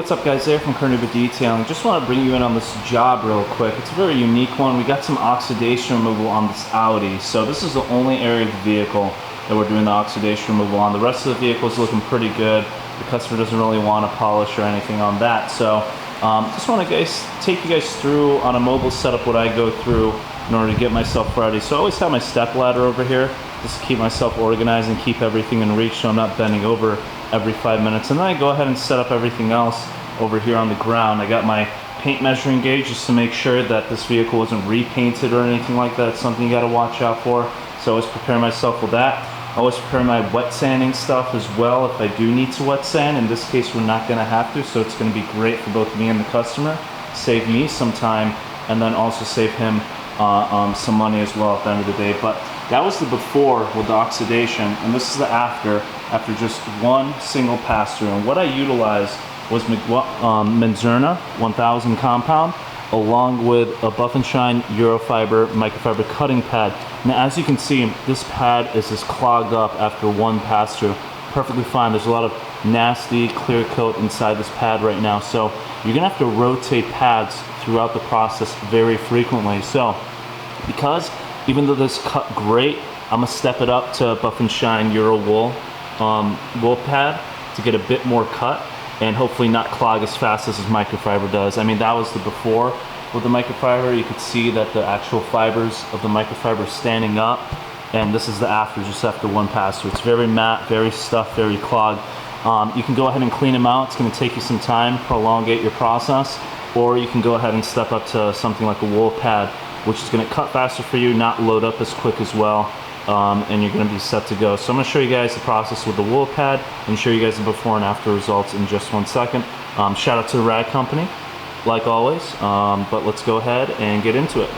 What's up guys, there from CarNewba Detailing. Just want to bring you in on this job real quick. It's a very unique one. We got some oxidation removal on this Audi. So this is the only area of the vehicle that we're doing the oxidation removal on. The rest of the vehicle is looking pretty good. The customer doesn't really want to polish or anything on that. So just want to take you guys through on a mobile setup what I go through in order to get myself ready. So I always have my step ladder over here just to keep myself organized and keep everything in reach so I'm not bending over every 5 minutes. And then I go ahead and set up everything else over here on the ground. I got my paint measuring gauge just to make sure that this vehicle wasn't repainted or anything like that. It's something you got to watch out for. So I always prepare myself with that. I always prepare my wet sanding stuff as well if I do need to wet sand. In this case, we're not going to have to, so it's going to be great for both me and the customer. Save me some time and then also save him some money as well at the end of the day. But that was the before with the oxidation, and this is the after just one single pass through. And what I utilized was Menzerna 1000 compound along with a Buff and Shine Eurofiber microfiber cutting pad. Now as you can see, this pad is just clogged up after one pass through. Perfectly fine. There's a lot of nasty clear coat inside this pad right now, so you're gonna have to rotate pads throughout the process very frequently. So because even though this cut great, I'm gonna step it up to Buff and Shine Euro wool pad to get a bit more cut and hopefully not clog as fast as this microfiber does. I mean, that was the before with the microfiber. You could see that the actual fibers of the microfiber standing up, and this is the after, just after one pass through. It's very matte, very stuffed, very clogged. You can go ahead and clean them out. It's gonna take you some time, prolongate your process, or you can go ahead and step up to something like a wool pad, which is gonna cut faster for you, not load up as quick as well, and you're gonna be set to go. So I'm gonna show you guys the process with the wool pad and show you guys the before and after results in just 1 second. Shout out to the rag company, like always, but let's go ahead and get into it.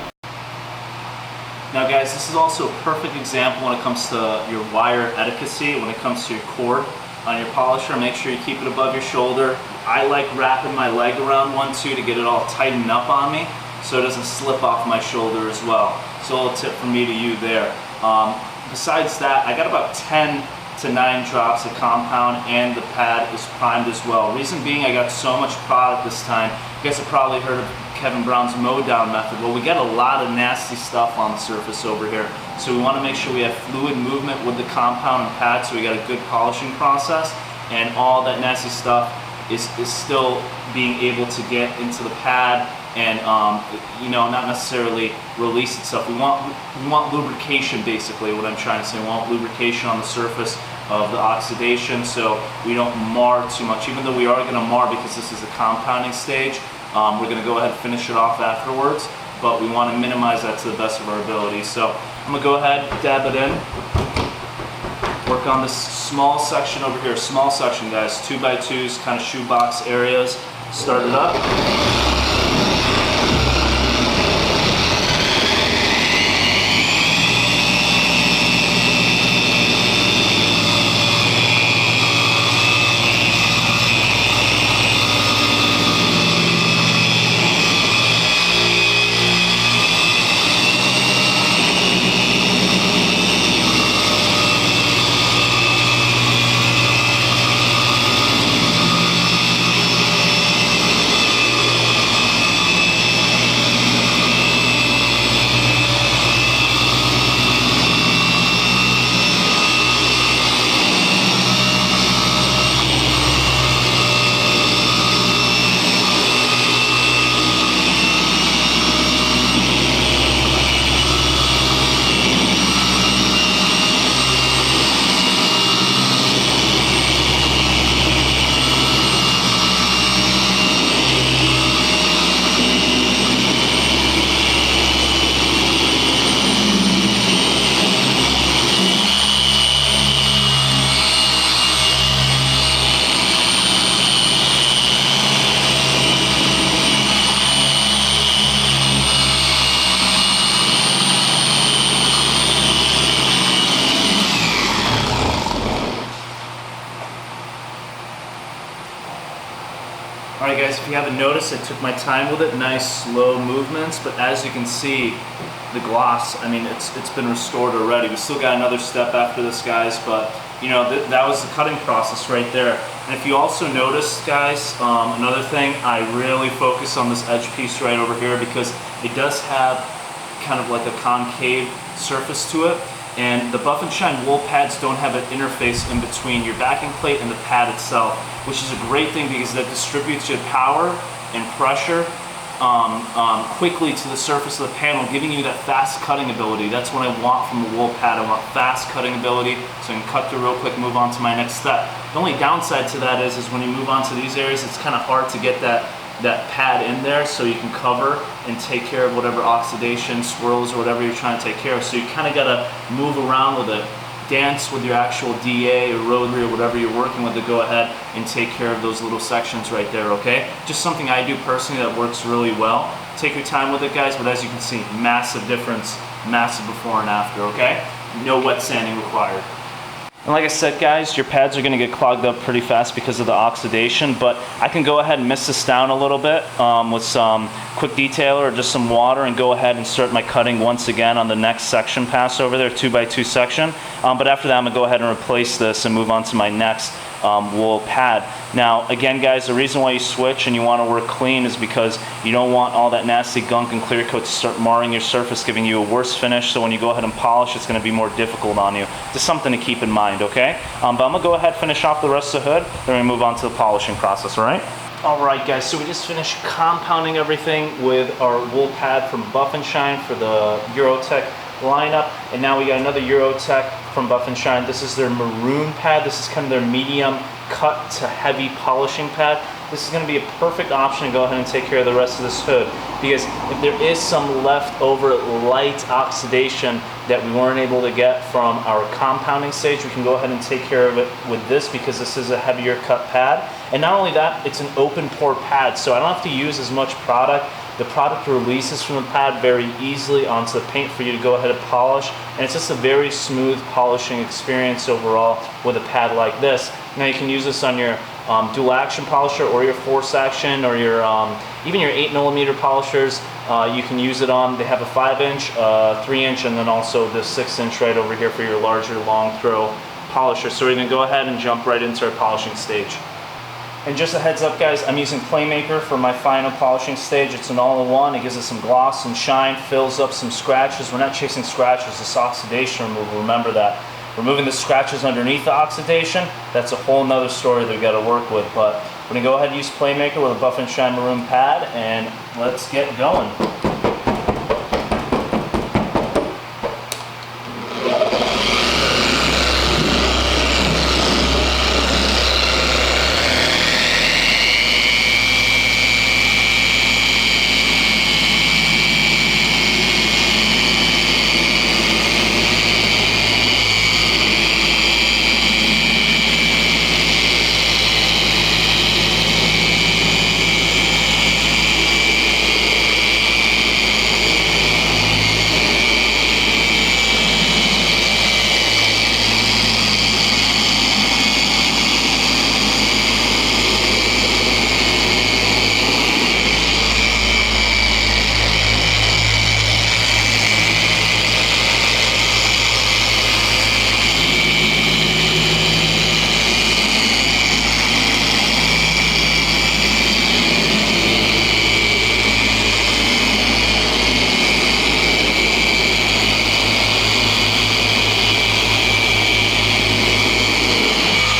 Now guys, this is also a perfect example when it comes to your wire etiquette, when it comes to your cord on your polisher. Make sure you keep it above your shoulder. I like wrapping my leg around one too to get it all tightened up on me so it doesn't slip off my shoulder as well. So a little tip from me to you there. Besides that, I got about 10 to 9 drops of compound and the pad is primed as well. Reason being, I got so much product this time. You guys have probably heard of Kevin Brown's mow down method. Well, we got a lot of nasty stuff on the surface over here. So we want to make sure we have fluid movement with the compound and pad so we got a good polishing process, and all that nasty stuff is still being able to get into the pad and you know, not necessarily release itself. We want lubrication, basically what I'm trying to say. We want lubrication on the surface of the oxidation so we don't mar too much, even though we are going to mar because this is a compounding stage. We're going to go ahead and finish it off afterwards, but we want to minimize that to the best of our ability. So I'm going to go ahead, dab it in, work on this small section over here. Small section, guys, 2x2s, kind of shoebox areas. Start it up. Alright guys, if you haven't noticed, I took my time with it, nice slow movements, but as you can see, the gloss, I mean, it's been restored already. We still got another step after this, guys, but you know, that was the cutting process right there. And if you also notice, guys, another thing, I really focus on this edge piece right over here because it does have kind of like a concave surface to it. And the Buff and Shine wool pads don't have an interface in between your backing plate and the pad itself, which is a great thing because that distributes your power and pressure quickly to the surface of the panel, giving you that fast cutting ability. That's what I want from a wool pad. I want fast cutting ability, so I can cut through real quick, move on to my next step. The only downside to that is when you move on to these areas, it's kind of hard to get that pad in there so you can cover and take care of whatever oxidation, swirls, or whatever you're trying to take care of. So you kind of got to move around with it, dance with your actual DA or rotary or whatever you're working with to go ahead and take care of those little sections right there, okay? Just something I do personally that works really well. Take your time with it, guys, but as you can see, massive difference, massive before and after, okay? No wet sanding required. And like I said, guys, your pads are going to get clogged up pretty fast because of the oxidation, but I can go ahead and mist this down a little bit with some quick detailer or just some water and go ahead and start my cutting once again on the next section pass over there, 2x2 section. But after that, I'm going to go ahead and replace this and move on to my next wool pad. Now, again, guys, the reason why you switch and you want to work clean is because you don't want all that nasty gunk and clear coat to start marring your surface, giving you a worse finish. So when you go ahead and polish, it's going to be more difficult on you. Just something to keep in mind, okay? But I'm going to go ahead and finish off the rest of the hood, then we move on to the polishing process, all right? All right, guys, so we just finished compounding everything with our wool pad from Buff and Shine for the Eurotech lineup, and now we got another Eurotech from Buff and Shine. This is their maroon pad. This is kind of their medium cut to heavy polishing pad. This is going to be a perfect option to go ahead and take care of the rest of this hood, because if there is some leftover light oxidation that we weren't able to get from our compounding stage, we can go ahead and take care of it with this because this is a heavier cut pad. And not only that, it's an open pore pad, so I don't have to use as much product. The product releases from the pad very easily onto the paint for you to go ahead and polish, and it's just a very smooth polishing experience overall with a pad like this. Now you can use this on your dual action polisher or your force action or your even your 8mm polishers. You can use it on. They have a 5-inch, 3-inch, and then also this 6-inch right over here for your larger long throw polisher. So we're going to go ahead and jump right into our polishing stage. And just a heads up, guys, I'm using Playmaker for my final polishing stage. It's an all-in-one. It gives us some gloss and shine, fills up some scratches. We're not chasing scratches, it's oxidation removal. Remember that. Removing the scratches underneath the oxidation, that's a whole nother story that we got to work with. But we're going to go ahead and use Playmaker with a Buff and Shine maroon pad, and let's get going.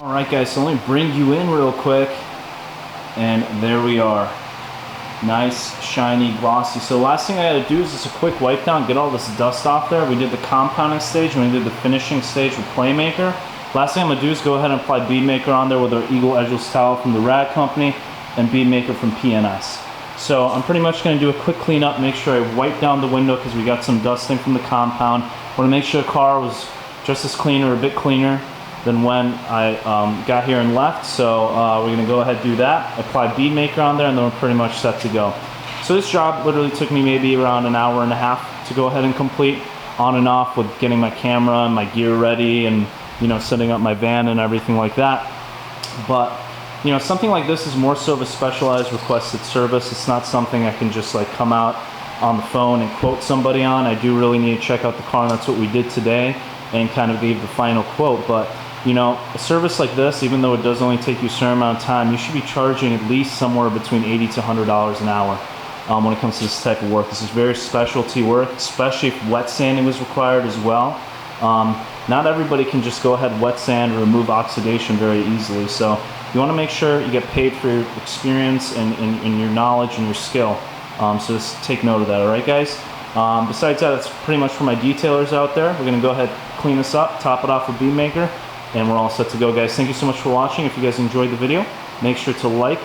Alright guys, so let me bring you in real quick, and there we are. Nice, shiny, glossy. So the last thing I gotta do is just a quick wipe down, get all this dust off there. We did the compounding stage, and we did the finishing stage with Playmaker. Last thing I'm gonna do is go ahead and apply Bead Maker on there with our Eagle Edgeless towel from the Rag Company and Bead Maker from PNS. So I'm pretty much gonna do a quick cleanup, make sure I wipe down the window because we got some dusting from the compound. Wanna make sure the car was just as clean or a bit cleaner than when I got here and left. So we're gonna go ahead and do that, apply Bead Maker on there, and then we're pretty much set to go. So this job literally took me maybe around an hour and a half to go ahead and complete, on and off with getting my camera and my gear ready and, you know, setting up my van and everything like that. But, you know, something like this is more so of a specialized requested service. It's not something I can just like come out on the phone and quote somebody on. I do really need to check out the car, and that's what we did today and kind of gave the final quote. But you know, a service like this, even though it does only take you a certain amount of time, you should be charging at least somewhere between $80 to $100 an hour when it comes to this type of work. This is very specialty work, especially if wet sanding was required as well. Not everybody can just go ahead, wet sand, or remove oxidation very easily. So you want to make sure you get paid for your experience and your knowledge and your skill. So just take note of that, all right, guys? Besides that, that's pretty much for my detailers out there. We're going to go ahead, clean this up, top it off with Beam Maker, and we're all set to go, guys. Thank you so much for watching. If you guys enjoyed the video, make sure to like,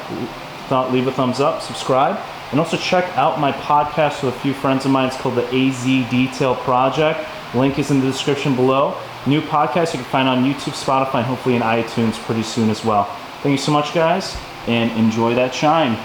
leave a thumbs up, subscribe, and also check out my podcast with a few friends of mine. It's called the AZ Detail Project. Link is in the description below. New podcast you can find on YouTube, Spotify, and hopefully in iTunes pretty soon as well. Thank you so much, guys, and enjoy that shine.